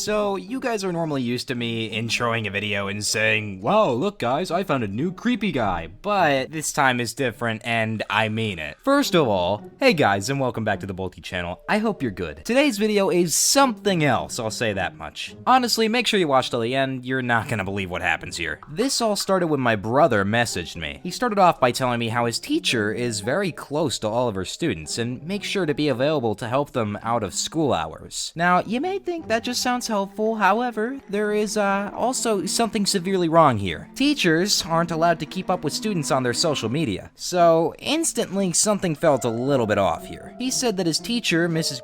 So, you guys are normally used to me introing a video and saying, wow, look guys, I found a new creepy guy, but this time is different and I mean it. First of all, hey guys and welcome back to the Bolty channel. I hope you're good. Today's video is something else, I'll say that much. Honestly, make sure you watch till the end, you're not gonna believe what happens here. This all started when my brother messaged me. He started off by telling me how his teacher is very close to all of her students and makes sure to be available to help them out of school hours. Now, you may think that just sounds helpful, however, there is also something severely wrong here. Teachers aren't allowed to keep up with students on their social media, so instantly something felt a little bit off here. He said that his teacher, Mrs.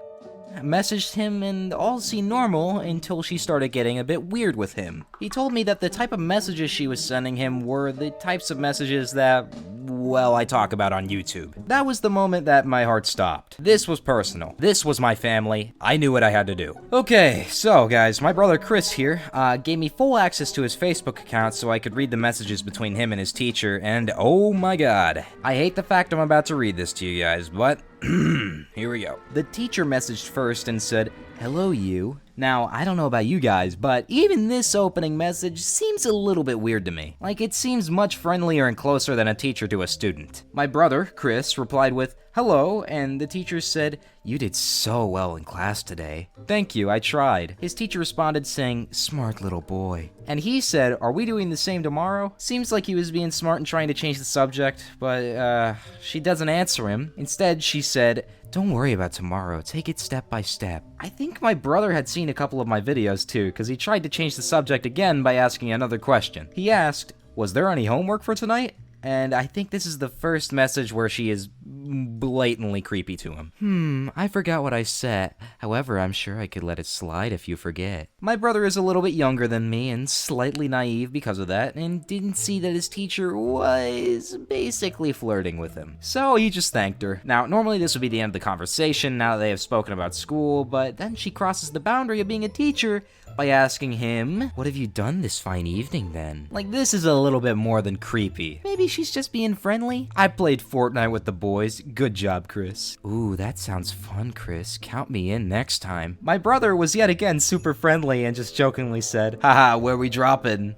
messaged him and all seemed normal until she started getting a bit weird with him. He told me that the type of messages she was sending him were the types of messages that, well, I talk about on YouTube. That was the moment that my heart stopped. This was personal. This was my family. I knew what I had to do. Okay, so guys, my brother Chris here gave me full access to his Facebook account so I could read the messages between him and his teacher, and oh my god. I hate the fact I'm about to read this to you guys, but here we go. The teacher messaged first and said, "Hello, you." Now, I don't know about you guys, but even this opening message seems a little bit weird to me. Like, it seems much friendlier and closer than a teacher to a student. My brother, Chris, replied with, "Hello," and the teacher said, "You did so well in class today." "Thank you, I tried." His teacher responded saying, "Smart little boy." And he said, "Are we doing the same tomorrow?" Seems like he was being smart and trying to change the subject, but she doesn't answer him. Instead, she said, "Don't worry about tomorrow, take it step by step." I think my brother had seen a couple of my videos too, because he tried to change the subject again by asking another question. He asked, "Was there any homework for tonight?" And I think this is the first message where she is blatantly creepy to him. I forgot what I said. However, I'm sure I could let it slide if you forget. My brother is a little bit younger than me and slightly naive because of that, and didn't see that his teacher was basically flirting with him. So he just thanked her. Now, normally this would be the end of the conversation now that they have spoken about school, but then she crosses the boundary of being a teacher by asking him, "What have you done this fine evening then?" Like, this is a little bit more than creepy. Maybe she's just being friendly? I played Fortnite with the boys. Good job, Chris. Ooh, that sounds fun, Chris. Count me in next time. My brother was yet again super friendly and just jokingly said, "Haha, where we dropping?"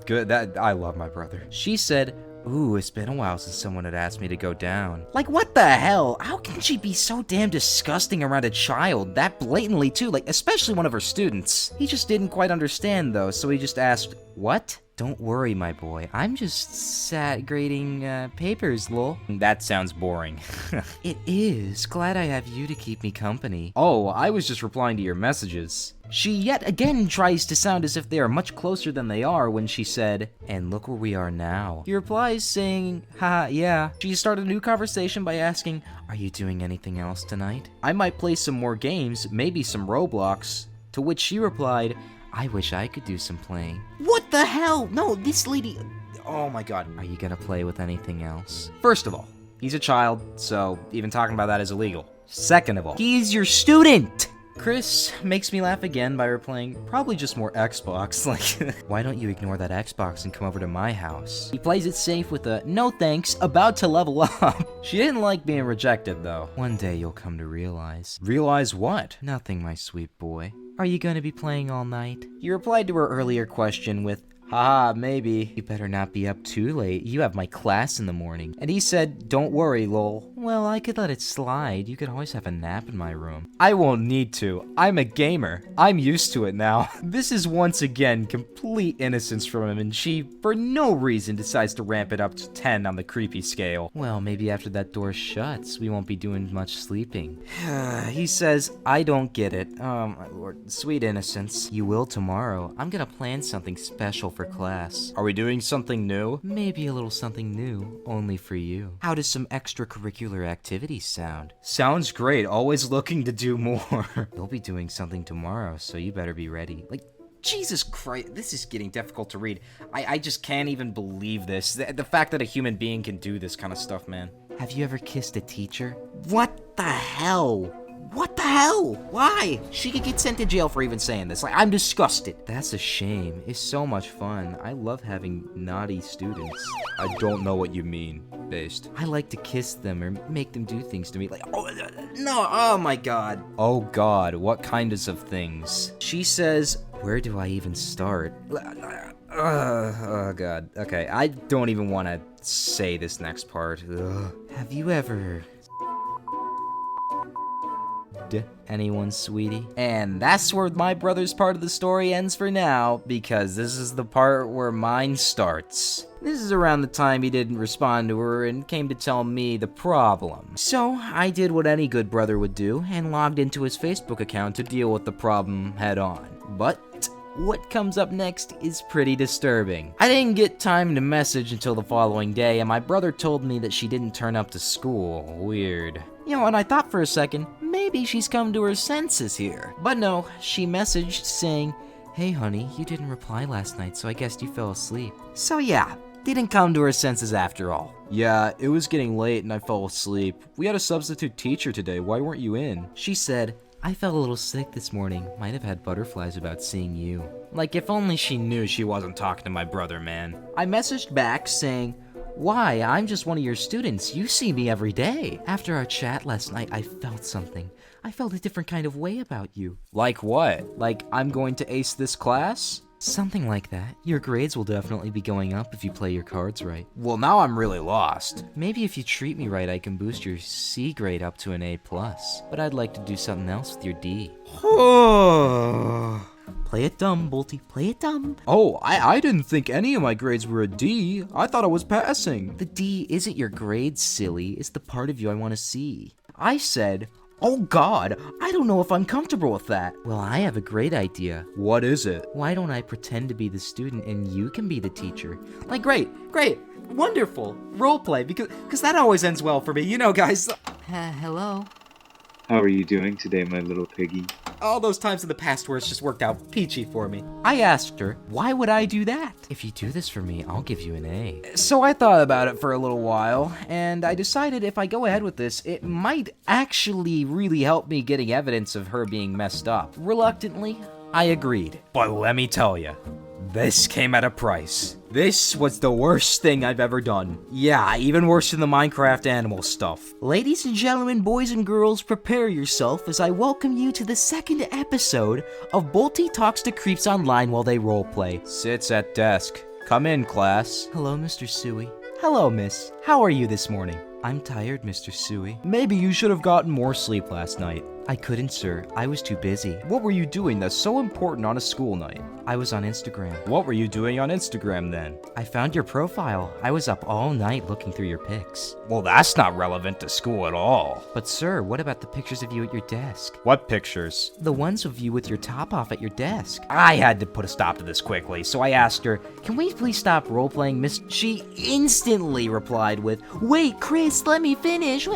Good, I love my brother. She said, "Ooh, it's been a while since someone had asked me to go down." Like, what the hell? How can she be so damn disgusting around a child? That blatantly, too, like, especially one of her students. He just didn't quite understand, though, so he just asked, "What?" "Don't worry, my boy. I'm just grading papers, lol." That sounds boring. It is. Glad I have you to keep me company. Oh, I was just replying to your messages. She yet again tries to sound as if they are much closer than they are when she said, "And look where we are now." He replies saying, "Haha, yeah." She started a new conversation by asking, "Are you doing anything else tonight? I might play some more games, maybe some Roblox." To which she replied, "I wish I could do some playing." What the hell? No, this lady... Oh my god. Are you gonna play with anything else? First of all, he's a child, so even talking about that is illegal. Second of all, he's your student! Chris makes me laugh again by replying, "Probably just more Xbox." Like, why don't you ignore that Xbox and come over to my house? He plays it safe with a, "No thanks, about to level up." She didn't like being rejected, though. "One day you'll come to realize." Realize what? "Nothing, my sweet boy. Are you gonna be playing all night?" He replied to her earlier question with, "Haha, maybe." "You better not be up too late. You have my class in the morning." And he said, "Don't worry, lol." "Well, I could let it slide. You could always have a nap in my room." "I won't need to. I'm a gamer. I'm used to it now." This is once again complete innocence from him, and she, for no reason, decides to ramp it up to 10 on the creepy scale. "Well, maybe after that door shuts, we won't be doing much sleeping." He says, "I don't get it. Oh, my lord. Sweet innocence. You will tomorrow. I'm gonna plan something special for class." "Are we doing something new?" "Maybe a little something new, only for you." "How does some extracurricular activities sound?" "Sounds great, always looking to do more." "You'll be doing something tomorrow, so you better be ready." Like, Jesus Christ, this is getting difficult to read. I just can't even believe this. The fact that a human being can do this kind of stuff, man. "Have you ever kissed a teacher?" What the hell? What the hell? Why? She could get sent to jail for even saying this. Like, I'm disgusted. "That's a shame. It's so much fun. I love having naughty students." "I don't know what you mean." Based. "I like to kiss them or make them do things to me." Like, oh, no, oh my god. Oh god, what kinds of things? She says, Where do I even start? Oh god. Okay, I don't even want to say this next part. Ugh. Have you ever... anyone, sweetie? And that's where my brother's part of the story ends for now, because this is the part where mine starts. This is around the time he didn't respond to her and came to tell me the problem. So I did what any good brother would do and logged into his Facebook account to deal with the problem head on. But what comes up next is pretty disturbing. I didn't get time to message until the following day, and my brother told me that she didn't turn up to school. Weird. You know, and I thought for a second, maybe she's come to her senses here. But no, she messaged saying, "Hey honey, you didn't reply last night, so I guess you fell asleep." So yeah, didn't come to her senses after all. "Yeah, it was getting late and I fell asleep. We had a substitute teacher today, why weren't you in?" She said, "I felt a little sick this morning. Might have had butterflies about seeing you." Like, if only she knew she wasn't talking to my brother, man. I messaged back saying, "Why, I'm just one of your students. You see me every day." After our chat last night, I felt something. I felt a different kind of way about you. Like what? Like I'm going to ace this class? Something like that. Your grades will definitely be going up if you play your cards right. Well, now I'm really lost. Maybe if you treat me right, I can boost your C grade up to an A+. But I'd like to do something else with your D. Play it dumb, Bolty. Play it dumb. Oh, I didn't think any of my grades were a D. I thought I was passing. The D isn't your grade, silly. It's the part of you I want to see. I said, "Oh god, I don't know if I'm comfortable with that." Well, I have a great idea. What is it? Why don't I pretend to be the student and you can be the teacher? Like, great, wonderful. Roleplay, because that always ends well for me, you know, guys. Hello? How are you doing today, my little piggy? All those times in the past where it's just worked out peachy for me. I asked her, why would I do that? If you do this for me, I'll give you an A. So I thought about it for a little while, and I decided if I go ahead with this, it might actually really help me getting evidence of her being messed up. Reluctantly, I agreed. But let me tell you, this came at a price. This was the worst thing I've ever done. Yeah, even worse than the Minecraft animal stuff. Ladies and gentlemen, boys and girls, prepare yourself as I welcome you to the second episode of Bolty Talks to Creeps Online while they roleplay. Sits at desk. Come in, class. Hello, Mr. Suey. Hello, miss. How are you this morning? I'm tired, Mr. Suey. Maybe you should have gotten more sleep last night. I couldn't, sir. I was too busy. What were you doing that's so important on a school night? I was on Instagram. What were you doing on Instagram then? I found your profile. I was up all night looking through your pics. Well, that's not relevant to school at all. But sir, what about the pictures of you at your desk? What pictures? The ones of you with your top off at your desk. I had to put a stop to this quickly, so I asked her, "Can we please stop role-playing, miss?" She instantly replied with, "Wait, Chris, let me finish."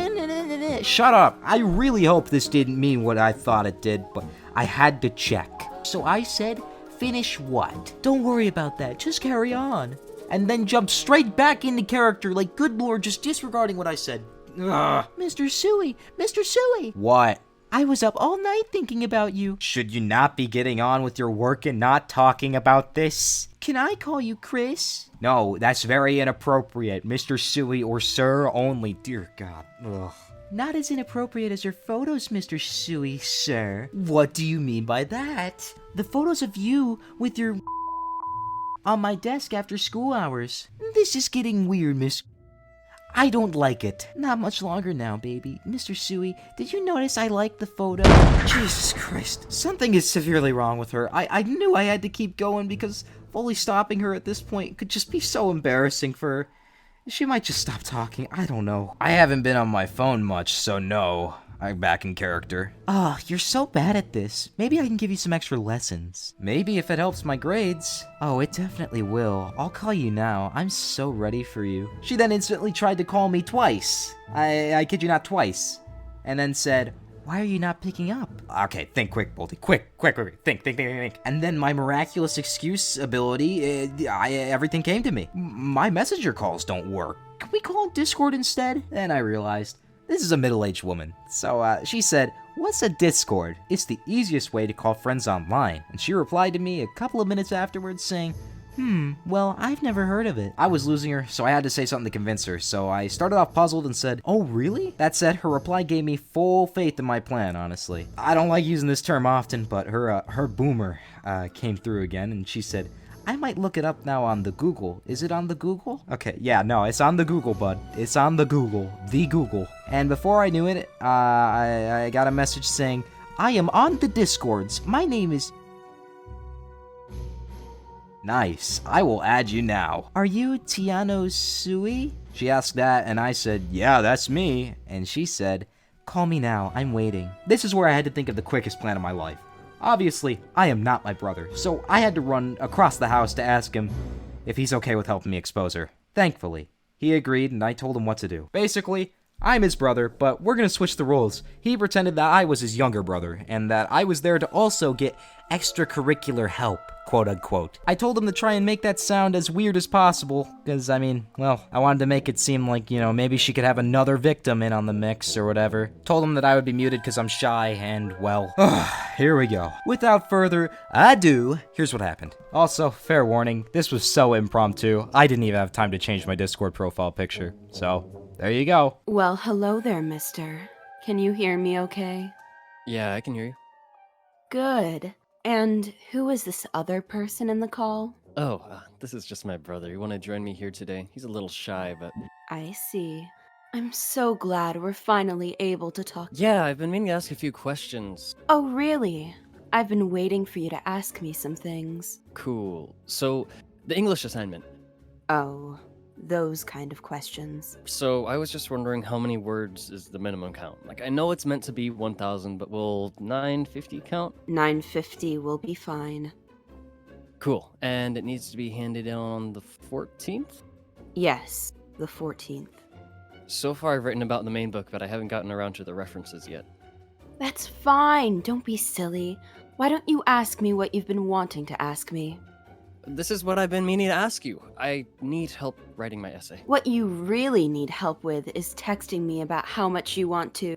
Shut up. I really hope this didn't mean what I thought it did, but I had to check. So I said, "Finish what?" "Don't worry about that, just carry on." And then jumped straight back into character like, good lord, just disregarding what I said. Ugh. Mr. Suey, Mr. Suey. What? I was up all night thinking about you. Should you not be getting on with your work and not talking about this? Can I call you Chris? No, that's very inappropriate. Mr. Suey or sir only. Dear God. Ugh. Not as inappropriate as your photos, Mr. Suey, sir. What do you mean by that? The photos of you with your on my desk after school hours. This is getting weird, miss. I don't like it. Not much longer now, baby. Mr. Suey, did you notice I liked the photo? Jesus Christ. Something is severely wrong with her. I knew I had to keep going because fully stopping her at this point could just be so embarrassing for her. She might just stop talking. I don't know. I haven't been on my phone much, so no. I'm back in character. You're so bad at this. Maybe I can give you some extra lessons. Maybe if it helps my grades. Oh, it definitely will. I'll call you now. I'm so ready for you. She then instantly tried to call me twice. I kid you not, twice. And then said, "Why are you not picking up?" Okay, think quick, Bolty. Quick. Think. And then my miraculous excuse ability, everything came to me. My messenger calls don't work. Can we call Discord instead? Then I realized, this is a middle-aged woman. So she said, "What's a Discord? It's the easiest way to call friends online." And she replied to me a couple of minutes afterwards saying, Well, I've never heard of it. I was losing her, so I had to say something to convince her, so I started off puzzled and said, oh, really? That said, her reply gave me full faith in my plan, honestly. I don't like using this term often, but her boomer came through again, and she said, I might look it up now on the Google. Is it on the Google? Okay, yeah, no, it's on the Google, bud. It's on the Google. The Google. And before I knew it, I got a message saying, I am on the Discords. My name is... Nice. I will add you now. Are you Tiano Sui? She asked that, and I said, yeah, that's me. And she said, call me now. I'm waiting. This is where I had to think of the quickest plan of my life. Obviously, I am not my brother, so I had to run across the house to ask him if he's okay with helping me expose her. Thankfully, he agreed, and I told him what to do. Basically, I'm his brother, but we're gonna switch the roles. He pretended that I was his younger brother, and that I was there to also get extracurricular help, quote-unquote. I told him to try and make that sound as weird as possible, because, I mean, well, I wanted to make it seem like, you know, maybe she could have another victim in on the mix or whatever. Told him that I would be muted because I'm shy, and, well, here we go. Without further ado, here's what happened. Also, fair warning, this was so impromptu, I didn't even have time to change my Discord profile picture, so there you go. Well, hello there, mister. Can you hear me okay? Yeah, I can hear you. Good. And who is this other person in the call? Oh, this is just my brother. He wanted to join me here today. He's a little shy, but... I see. I'm so glad we're finally able to talk. Yeah, I've been meaning to ask a few questions. Oh, really? I've been waiting for you to ask me some things. Cool. So, the English assignment. Oh, those kind of questions. So, I was just wondering how many words is the minimum count? Like, I know it's meant to be 1,000, but will 950 count? 950 will be fine. Cool. And it needs to be handed in on the 14th? Yes, the 14th. So far, I've written about the main book, but I haven't gotten around to the references yet. That's fine. Don't be silly. Why don't you ask me what you've been wanting to ask me? This is what I've been meaning to ask you. I need help writing my essay. What you really need help with is texting me about how much you want to.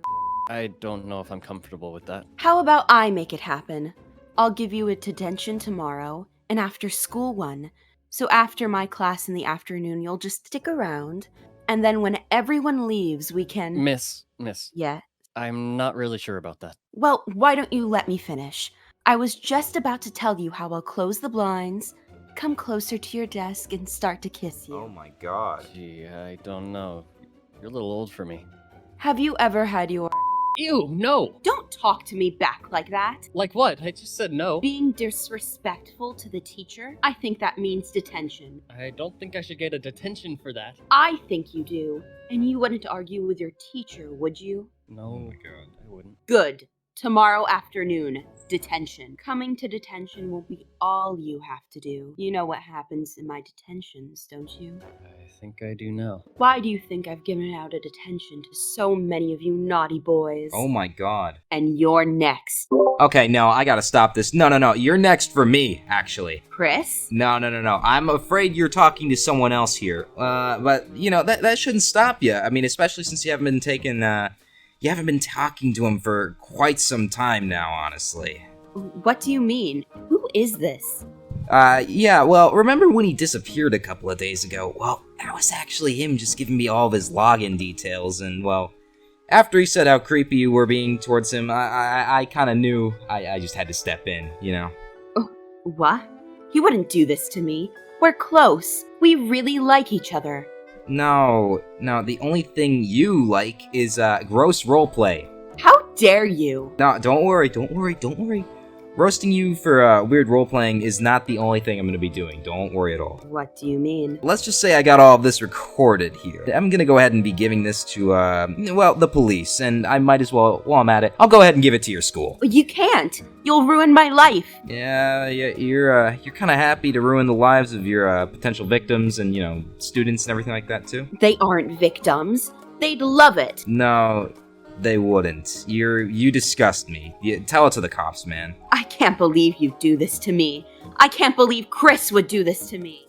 I don't know if I'm comfortable with that. How about I make it happen? I'll give you a detention tomorrow, an after school one. So after my class in the afternoon, you'll just stick around, and then when everyone leaves, we can... Miss. Yeah? I'm not really sure about that. Well, why don't you let me finish? I was just about to tell you how I'll close the blinds, come closer to your desk, and start to kiss you. Oh my god. Gee, I don't know. You're a little old for me. Have you ever had your... Ew, no! Don't talk to me back like that. Like what? I just said no. Being disrespectful to the teacher, I think that means detention. I don't think I should get a detention for that. I think you do. And you wouldn't argue with your teacher, would you? No, Oh my god. I wouldn't. Good. Tomorrow afternoon, detention. Coming to detention will be all you have to do. You know what happens in my detentions, don't you? I think I do now. Why do you think I've given out a detention to so many of you naughty boys? Oh my god. And you're next. Okay, no, I gotta stop this. No, you're next for me, actually. Chris? No. I'm afraid you're talking to someone else here. But, you know, that shouldn't stop you. I mean, especially since you haven't been talking to him for quite some time now, honestly. What do you mean? Who is this? Yeah, well, remember when he disappeared a couple of days ago? Well, that was actually him just giving me all of his login details, and, well, after he said how creepy you were being towards him, I kinda knew I just had to step in, you know? What? He wouldn't do this to me. We're close. We really like each other. No, the only thing you like is, gross roleplay. How dare you? No, don't worry. Roasting you for, weird roleplaying is not the only thing I'm gonna be doing. Don't worry at all. What do you mean? Let's just say I got all of this recorded here. I'm gonna go ahead and be giving this to, well, the police, and I might as well, while I'm at it, I'll go ahead and give it to your school. You can't. You'll ruin my life. Yeah, you're kinda happy to ruin the lives of your, potential victims and, you know, students and everything like that, too? They aren't victims. They'd love it. No, they wouldn't. You disgust me. Tell it to the cops, man. I can't believe you'd do this to me. I can't believe Chris would do this to me.